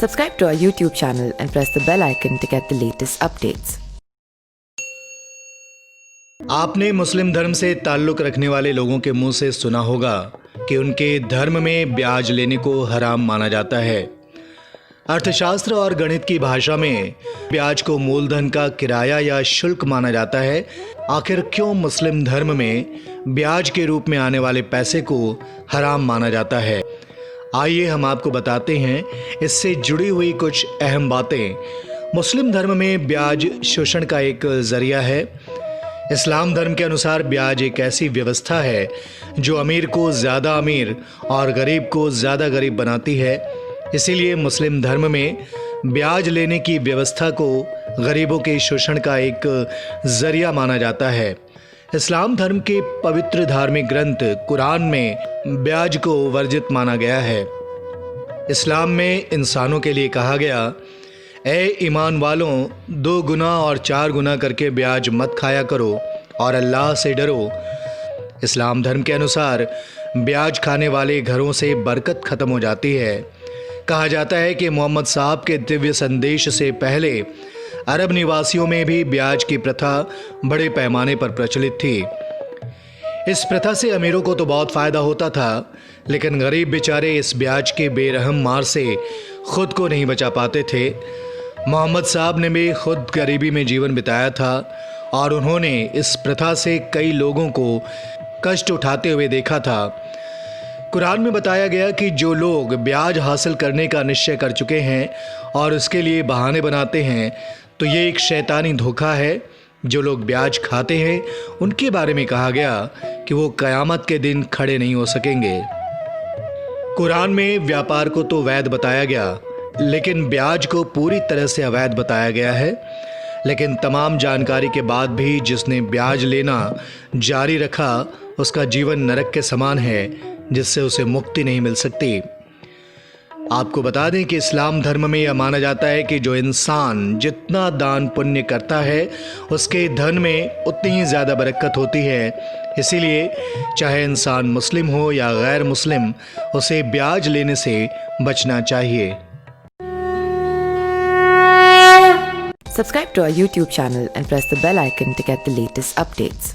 Subscribe to our YouTube channel and press the bell icon to get the latest updates. आपने मुस्लिम धर्म से ताल्लुक़ रखने वाले लोगों के मुंह से सुना होगा कि उनके धर्म में ब्याज लेने को हराम माना जाता है। अर्थशास्त्र और गणित की भाषा में ब्याज को मूलधन का किराया या शुल्क माना जाता है। आखिर क्यों मुस्लिम धर्म में ब्याज के रूप में आने वाले पैसे को हराम माना जाता है? आइए हम आपको बताते हैं इससे जुड़ी हुई कुछ अहम बातें। मुस्लिम धर्म में ब्याज शोषण का एक जरिया है। इस्लाम धर्म के अनुसार ब्याज एक ऐसी व्यवस्था है जो अमीर को ज़्यादा अमीर और गरीब को ज़्यादा गरीब बनाती है। इसीलिए मुस्लिम धर्म में ब्याज लेने की व्यवस्था को गरीबों के शोषण का एक जरिया माना जाता है। इस्लाम धर्म के पवित्र धार्मिक ग्रंथ कुरान में ब्याज को वर्जित माना गया है। इस्लाम में इंसानों के लिए कहा गया, ए ईमान वालों, 2 गुना और 4 गुना करके ब्याज मत खाया करो और अल्लाह से डरो। इस्लाम धर्म के अनुसार ब्याज खाने वाले घरों से बरकत ख़त्म हो जाती है। कहा जाता है कि मोहम्मद साहब के दिव्य संदेश से पहले अरब निवासियों में भी ब्याज की प्रथा बड़े पैमाने पर प्रचलित थी। इस प्रथा से अमीरों को तो बहुत फ़ायदा होता था, लेकिन गरीब बेचारे इस ब्याज के बेरहम मार से खुद को नहीं बचा पाते थे। मोहम्मद साहब ने भी खुद गरीबी में जीवन बिताया था और उन्होंने इस प्रथा से कई लोगों को कष्ट उठाते हुए देखा था। कुरान में बताया गया कि जो लोग ब्याज हासिल करने का निश्चय कर चुके हैं और उसके लिए बहाने बनाते हैं, तो ये एक शैतानी धोखा है। जो लोग ब्याज खाते हैं उनके बारे में कहा गया कि वो क़यामत के दिन खड़े नहीं हो सकेंगे। कुरान में व्यापार को तो वैध बताया गया, लेकिन ब्याज को पूरी तरह से अवैध बताया गया है। लेकिन तमाम जानकारी के बाद भी जिसने ब्याज लेना जारी रखा, उसका जीवन नरक के समान है, जिससे उसे मुक्ति नहीं मिल सकती। आपको बता दें कि इस्लाम धर्म में यह माना जाता है कि जो इंसान जितना दान पुण्य करता है, उसके धन में उतनी ही ज़्यादा बरकत होती है। इसीलिए चाहे इंसान मुस्लिम हो या गैर मुस्लिम, उसे ब्याज लेने से बचना चाहिए। Subscribe to our YouTube channel and press the bell icon to get the latest updates.